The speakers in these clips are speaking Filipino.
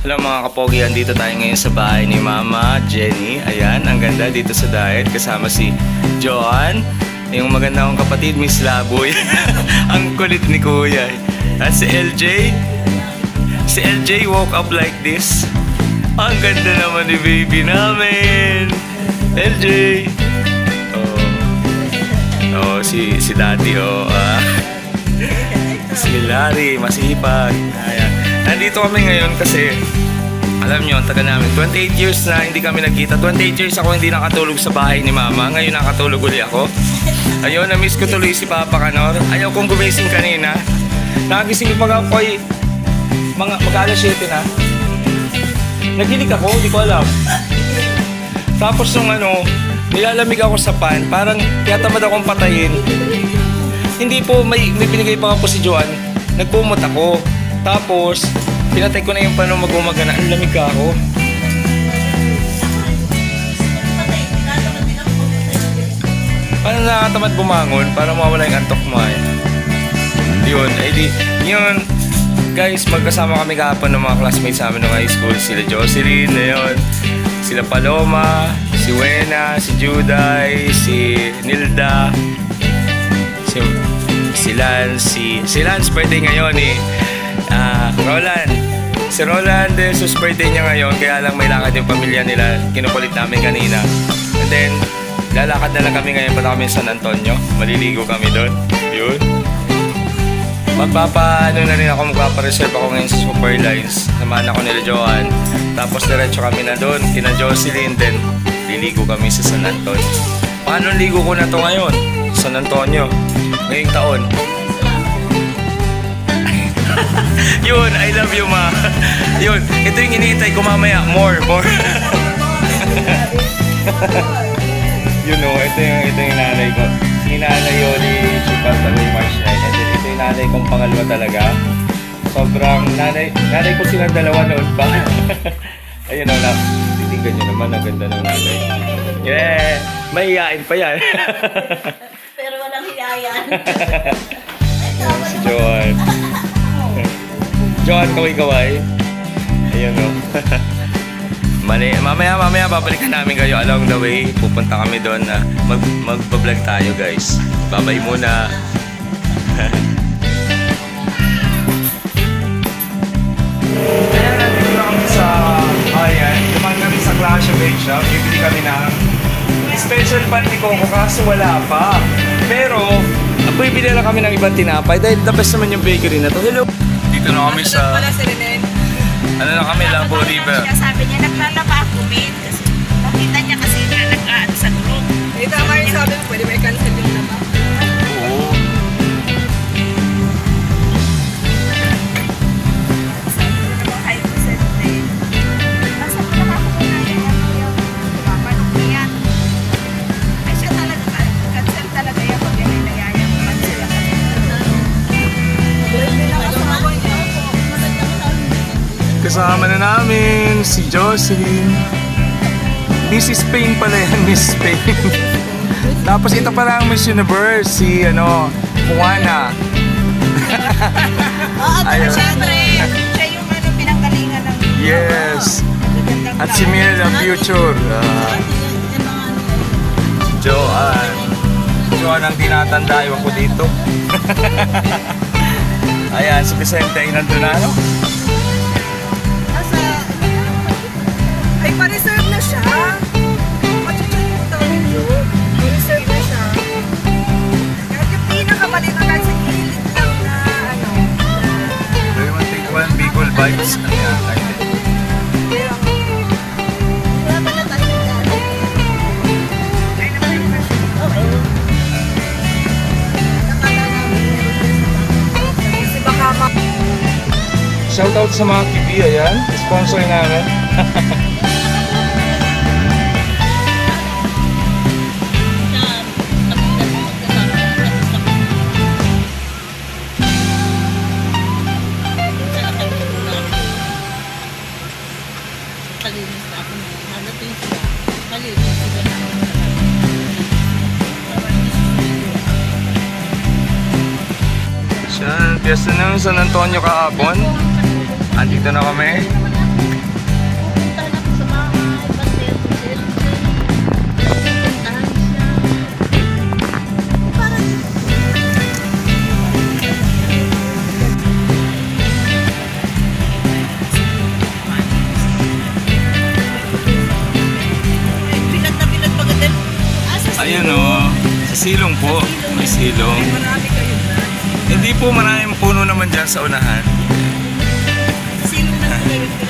Hello mga kapogi, andito tayo ngayon sa bahay ni Mama Jenny. Ayan, ang ganda dito sa diet. Kasama si Joan, yung maganda kong kapatid, Miss Laboy. Ang kulit ni Kuya. At si LJ. Si LJ woke up like this. Ang ganda naman ni baby namin. LJ. Oh, si Daddy, si Larry, masipag. Ayan. Nandito kami ngayon kasi alam nyo, ang taga namin 28 years na hindi kami nagkita. 28 years ako hindi nakatulog sa bahay ni Mama. Ngayon nakatulog uli ako. Ayun, na-miss ko tuloy si Papa Kanor. Ayaw kong gumising kanina. Nagising pag ako ay mag-alas 7 na. Nagilig ako, hindi ko alam. Tapos nung nilalamig ako sa pan, parang tiyatamad akong patayin. Hindi po, may binigay pa ako si Joan. Nagpumot ako. Tapos, pinatay ko na yung paano mag-umaga na. Ang lamig ka ako. Paano nakatamad bumangon para mawala yung antok mo ay? Yun, yun. Guys, magkasama kami kahapon ng mga classmates sa amin ng high school. Sila Jocelyn, ayun. Sila Paloma, si Wena, si Juday, si Nilda, si Lance birthday ngayon eh. Roland. Si Roland, sus birthday niya ngayon, kaya lang may lakad yung pamilya nila. Kinukulit namin kanina. And then, lalakad na lang kami ngayon pa kami sa San Antonio. Maliligo kami doon. Yun. Magpapareserve ako ngayon sa Superlines. Samahan ako nila Joan. Tapos diretso kami na doon. Kina Jocelyn, then liligo kami sa San Antonio. Paano ligo ko na to ngayon? San Antonio. Ngayong taon. Yun, I love you ma. Yun, ito yung iniintay ko mamaya. More. You know, ito yung nanay ko. Si Nanay Yoli, she passed away March 9. And then ito yung nanay kong pangalawa talaga. Sobrang nanay ko silang dalawa noon pa. Ayun o, titignan nyo naman, ang ganda ng nanay. Yeah, mahihain pa yan. Pero walang hiyayan. Si Joan. Joan, kaway-kaway. Ayun o. Mamaya babalikan namin kayo along the way. Pupunta kami doon na mag-vlog tayo guys. Babay muna. Ayan, nandito na kami sa dumaan kami sa Clash of Egg Shop. Bibili kami ng special pan ni Coco kaso wala pa. Pero bibili lang kami ng ibang tinapay dahil the best naman yung bakery na to. Hello! Dito na kami sa na kami, Labo River. Sabi niya, naglalaba ako, mate. Kasi nakita niya kasi na nag-aano sa group. Ito nga yung sabi mo, pwede may cancel yung laba. Oo. Sabi ko naman, hi po sa day. Basta ko nakakapunaya niya po yung papanok niya. Ay siya talaga, cancel talaga yan. Pag yan ay nayayang cancel ang Kasama na namin si Jocelyn. Miss Spain pala yan, Miss Spain. Tapos ito pala ang Miss Universe, si Juana. Oo, siyempre, siya yung pinanggalingan ng Yes. At si Mia the Future. Joan ang tinatanda, iwan ko dito. Ayan, si Vicente ay nandun na, Ay, pa-reserve na siya. Pa-reserve na siya. Kahit yung pinakamalinagan sa gilid lang na Do you want to take one Bicol Bites? Ayan, ayun. Wala pa na tayo dati. ay naman yung Okay. nakala namin kasi baka Shoutout sa mga kibi, ayan. Sponsor namin. Kalinis na ako na. Halating sila. Kalinis sila na ako. Siya, piyesta ng San Antonio kahapon. Andito na kami. silong po. May silong. Marami kayo na. Hindi po maraming puno naman dyan sa unahan. Silong na kayo na.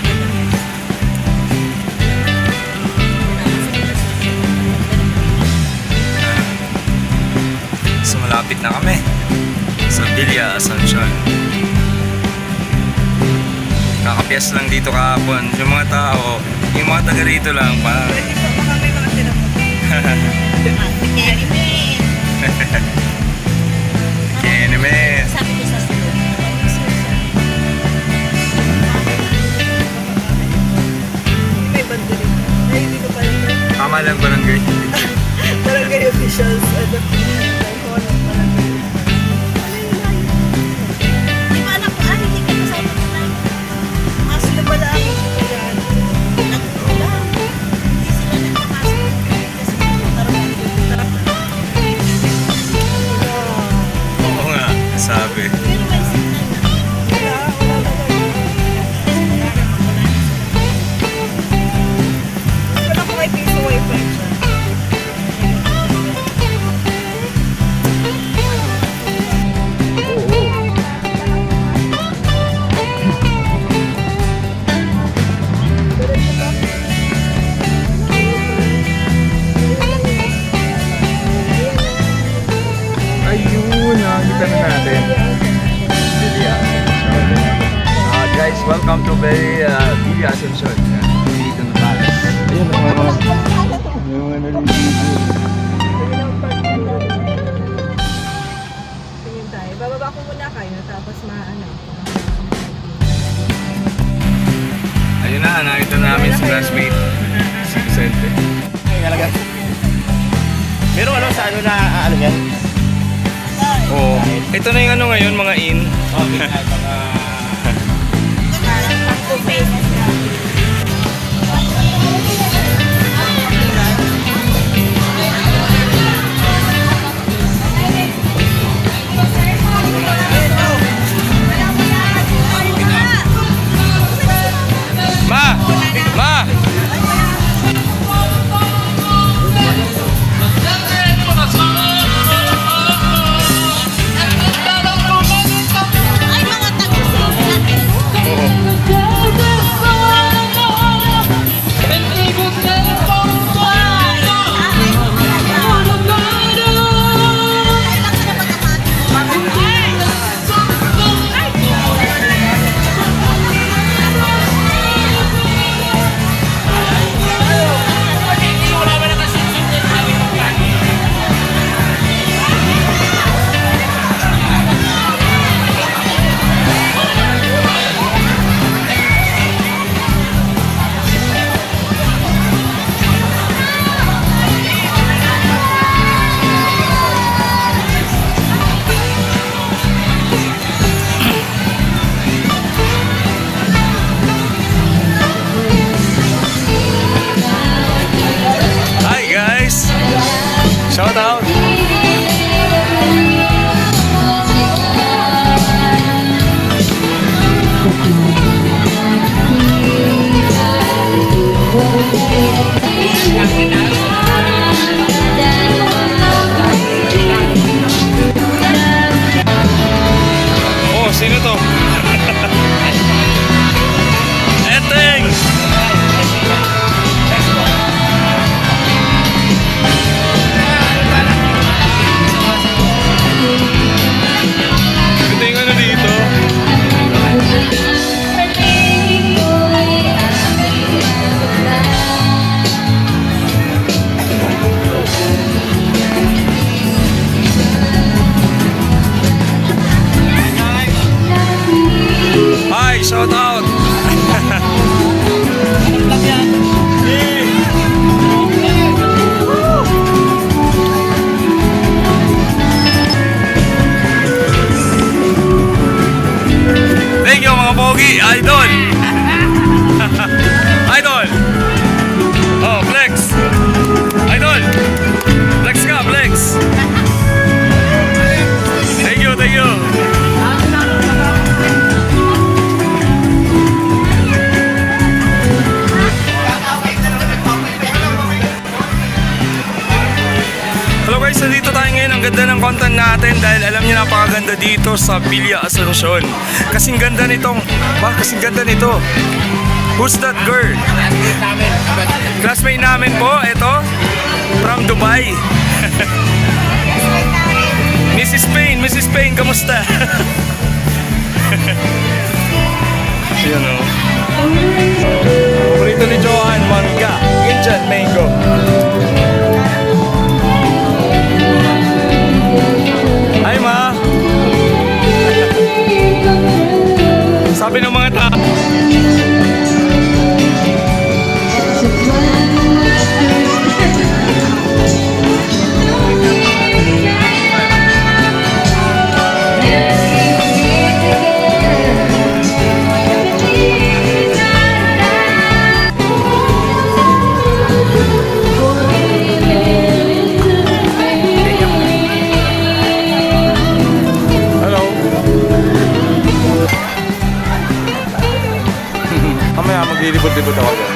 So malapit na kami sa Villa Asuncion. Kakapiyas lang dito kahapon. Yung mga tao, yung mga taga rito lang pa. Pwede pa baka may mga tinapos. Enemies. Sabi ko sa sunod. May bando rin. Ay, hindi ko pala. Tama lang barangay. Barangay officials. Ano? Barangay. Di ba alam ko, hindi ka kasama ko na. Sila pala ang yan. Hindi sila nagpapasok. Kasi nagkaroon ng Oo nga, sabi. pero may signal na. Wala ko may piso wifi siya. Ayun, nakikita na natin. Villa Asuncion. Guys, welcome to Villa Asuncion. Dito na tayo. Ayun, yung mga naliligo. Tingin tayo. Bababa ko muna kayo tapos maano. Ayun na, nakita namin si classmate. Si Vicente. Pero ano sa ano na ano yan? Oo. Ito na yung ano ngayon, mga in. Okay, mga Ma! Ma! Ay, mga taga-sila. ngayon ang ganda ng content natin dahil alam niyo napakaganda dito sa Villa Asuncion. Kasing ganda nitong, kasing ganda nito. Who's that girl? Classmate namin po, ito. From Dubai. Mrs. Payne, kamusta? Yan o. Paborito ni Johan, mangga. Indian mango. Hi, ma. Sabi ng mga tao. Mamaya maglilibot-libot ako dyan.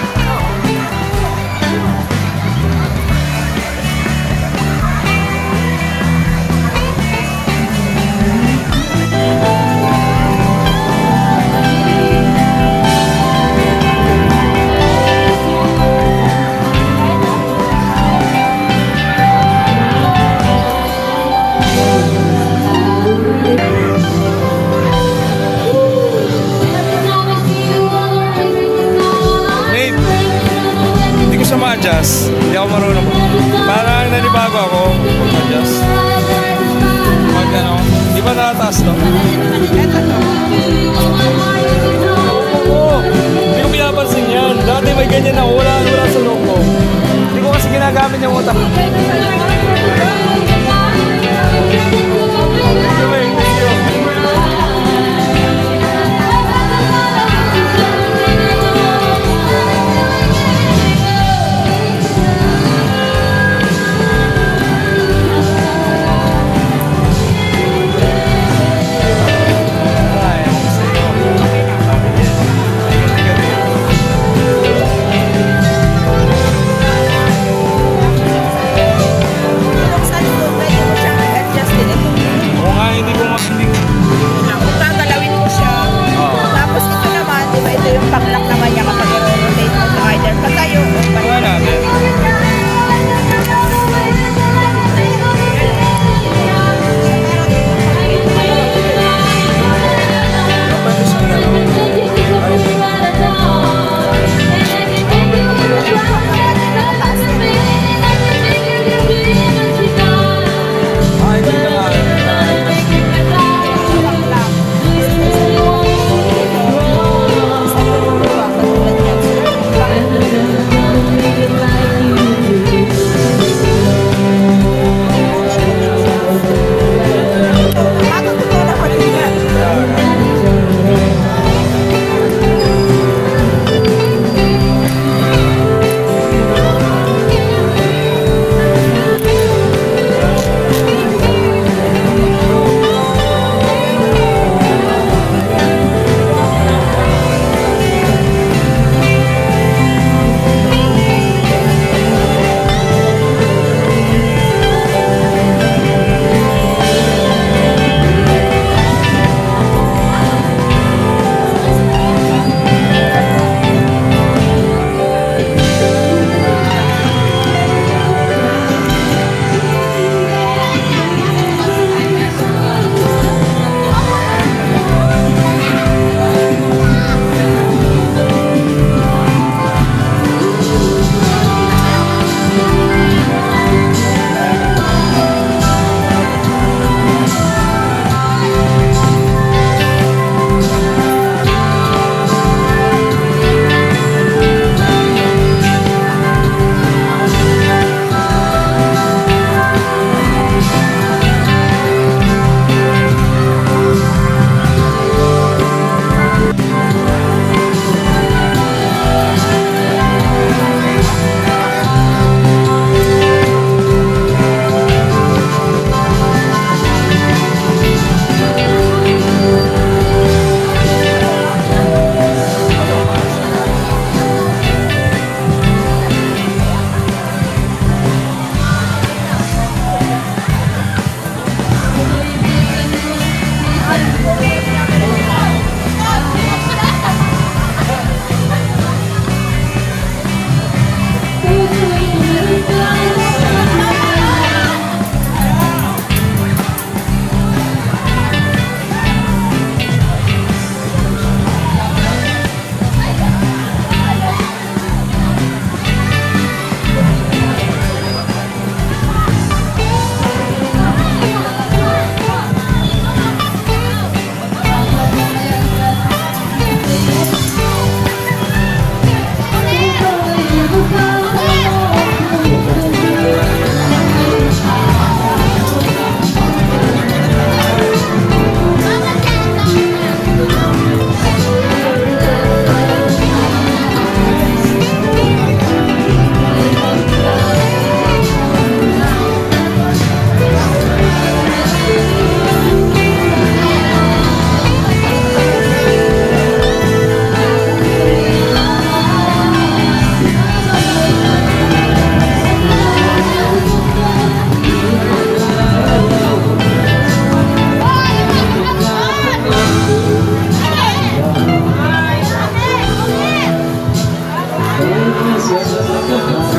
Ma-adjust. Hindi ako marunong. Parang nanibago ako mag-adjust. Pag ano, di ba nakataas to? Oo, hindi ko pinapansin yan. Dati may ganyan ako, wala sa loob ko. Hindi ko kasi ginagamit yung utak. Yes, yes.